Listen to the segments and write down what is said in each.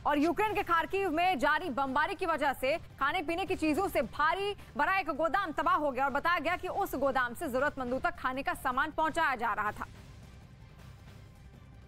और यूक्रेन के खार्किव में जारी बमबारी की वजह से खाने पीने की चीजों से भारी भरा एक गोदाम तबाह हो गया और बताया गया कि उस गोदाम से जरूरतमंदों तक खाने का सामान पहुंचाया जा रहा था।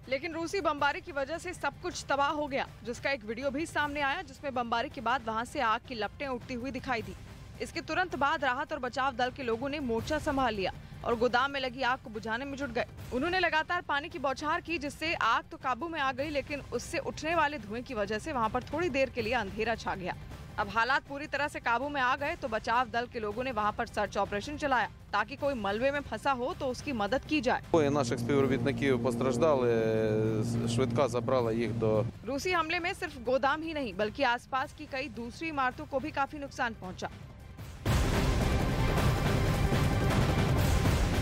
लेकिन रूसी बमबारी की वजह से सब कुछ तबाह हो गया, जिसका एक वीडियो भी सामने आया जिसमें बमबारी के बाद वहां से आग की लपटें उठती हुई दिखाई दी। इसके तुरंत बाद राहत और बचाव दल के लोगों ने मोर्चा संभाल लिया और गोदाम में लगी आग को बुझाने में जुट गए। उन्होंने लगातार पानी की बौछार की, जिससे आग तो काबू में आ गई, लेकिन उससे उठने वाले धुएं की वजह से वहां पर थोड़ी देर के लिए अंधेरा छा गया। अब हालात पूरी तरह से काबू में आ गए तो बचाव दल के लोगों ने वहां पर सर्च ऑपरेशन चलाया ताकि कोई मलबे में फंसा हो तो उसकी मदद की जाए। Наших співробітників постраждали, швидка забрала їх до। रूसी हमले में सिर्फ गोदाम ही नहीं बल्कि आसपास की कई दूसरी इमारतों को भी काफी नुकसान पहुंचा।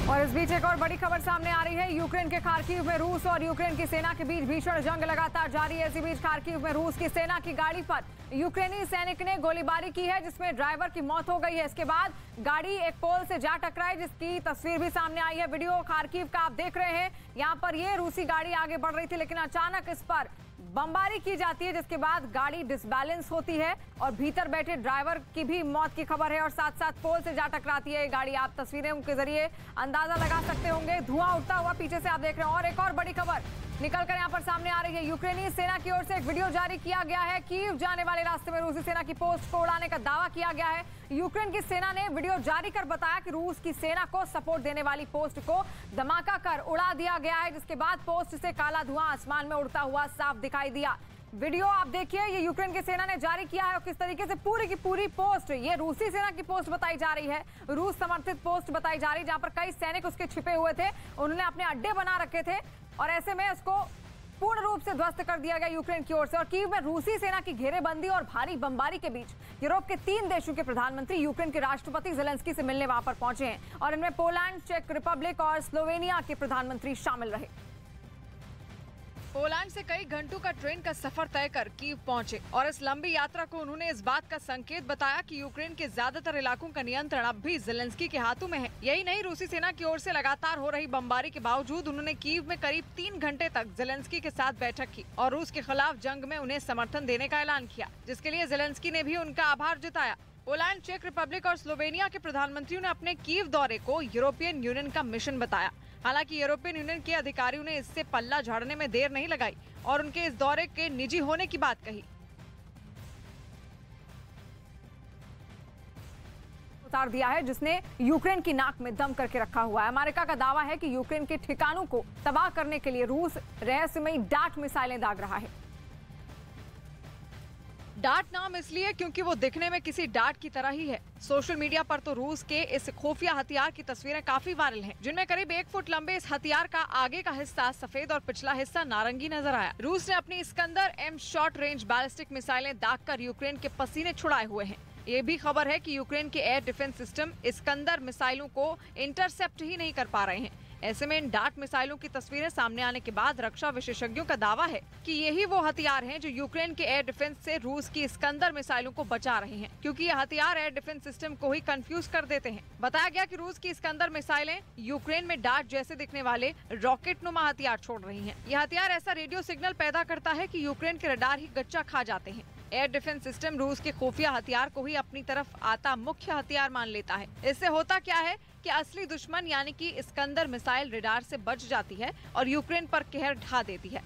और इस बीच एक और बड़ी खबर सामने आ रही है। यूक्रेन के खार्किव में रूस और यूक्रेन की सेना के बीच भीषण जंग लगातार जारी है। इसी बीच खार्किव में रूस की सेना की गाड़ी पर यूक्रेनी सैनिक ने गोलीबारी की है, जिसमें ड्राइवर की मौत हो गई है। इसके बाद गाड़ी एक पोल से जा टकराई, जिसकी तस्वीर भी सामने आई है। वीडियो खार्किव का आप देख रहे हैं। यहाँ पर ये रूसी गाड़ी आगे बढ़ रही थी, लेकिन अचानक इस पर बमबारी की जाती है, जिसके बाद गाड़ी डिसबैलेंस होती है और भीतर बैठे ड्राइवर की भी मौत की खबर है और साथ साथ पोल से जा टकराती है ये गाड़ी। आप तस्वीरों के जरिए अंदाजा लगा सकते होंगे। धुआं उठता हुआ पीछे से आप देख रहे हैं। और एक और बड़ी खबर निकलकर यहाँ पर सामने आ रही है। यूक्रेनी सेना की ओर से एक वीडियो जारी किया गया है। कीव जाने वाले रास्ते में रूसी सेना की पोस्ट को उड़ाने का दावा किया गया है। यूक्रेन की सेना ने वीडियो जारी कर बताया कि रूस की सेना को सपोर्ट देने वाली पोस्ट को धमाका कर उड़ा दिया गया है, जिसके बाद पोस्ट से काला धुआं आसमान में उड़ता हुआ साफ दिखाई दिया। वीडियो आप देखिए, ये यूक्रेन की सेना ने जारी किया है और किस तरीके से पूरी की पूरी पोस्ट, ये रूसी सेना की पोस्ट बताई जा रही है, रूस समर्थित पोस्ट बताई जा रही है, जहां पर कई सैनिक उसके छिपे हुए थे। उन्होंने अपने अड्डे बना रखे थे और ऐसे में इसको पूर्ण रूप से ध्वस्त कर दिया गया यूक्रेन की ओर से। और कीव में रूसी सेना की घेरेबंदी और भारी बमबारी के बीच यूरोप के 3 देशों के प्रधानमंत्री यूक्रेन के राष्ट्रपति ज़ेलेंस्की से मिलने वहां पर पहुंचे हैं और इनमें पोलैंड, चेक रिपब्लिक और स्लोवेनिया के प्रधानमंत्री शामिल रहे। पोलैंड से कई घंटों का ट्रेन का सफर तय कर कीव पहुंचे और इस लंबी यात्रा को उन्होंने इस बात का संकेत बताया कि यूक्रेन के ज्यादातर इलाकों का नियंत्रण अब भी ज़ेलेंस्की के हाथों में है। यही नहीं, रूसी सेना की ओर से लगातार हो रही बमबारी के बावजूद उन्होंने कीव में करीब 3 घंटे तक ज़ेलेंस्की के साथ बैठक की और रूस के खिलाफ जंग में उन्हें समर्थन देने का ऐलान किया, जिसके लिए ज़ेलेंस्की ने भी उनका आभार जताया। पोलैंड, चेक रिपब्लिक और स्लोवेनिया के प्रधानमंत्रियों ने अपने कीव दौरे को यूरोपियन यूनियन का मिशन बताया। हालांकि यूरोपियन यूनियन के अधिकारियों ने इससे पल्ला झाड़ने में देर नहीं लगाई और उनके इस दौरे के निजी होने की बात कही। उतार दिया है जिसने यूक्रेन की नाक में दम करके रखा हुआ है। अमेरिका का दावा है कि यूक्रेन के ठिकानों को तबाह करने के लिए रूस रहस्यमयी डार्ट मिसाइलें दाग रहा है। डार्ट नाम इसलिए क्योंकि वो दिखने में किसी डार्ट की तरह ही है। सोशल मीडिया पर तो रूस के इस खुफिया हथियार की तस्वीरें काफी वायरल हैं, जिनमें करीब 1 फुट लंबे इस हथियार का आगे का हिस्सा सफेद और पिछला हिस्सा नारंगी नजर आया। रूस ने अपनी Iskander M short range ballistic मिसाइलें दागकर यूक्रेन के पसीने छुड़ाए हुए हैं। ये भी खबर है कि यूक्रेन के एयर डिफेंस सिस्टम इस्कंदर मिसाइलों को इंटरसेप्ट ही नहीं कर पा रहे हैं। ऐसे में इन डार्ट मिसाइलों की तस्वीरें सामने आने के बाद रक्षा विशेषज्ञों का दावा है कि यही वो हथियार हैं जो यूक्रेन के एयर डिफेंस से रूस की इस्कंदर मिसाइलों को बचा रहे हैं, क्योंकि ये हथियार एयर डिफेंस सिस्टम को ही कंफ्यूज कर देते हैं। बताया गया कि रूस की इस्कंदर मिसाइलें यूक्रेन में डार्ट जैसे दिखने वाले रॉकेट नुमा हथियार छोड़ रही हैं। यह हथियार ऐसा रेडियो सिग्नल पैदा करता है कि यूक्रेन के रडार ही गच्चा खा जाते हैं। एयर डिफेंस सिस्टम रूस के खुफिया हथियार को ही अपनी तरफ आता मुख्य हथियार मान लेता है। इससे होता क्या है कि असली दुश्मन यानी कि इस्कंदर मिसाइल रडार से बच जाती है और यूक्रेन पर कहर ढा देती है।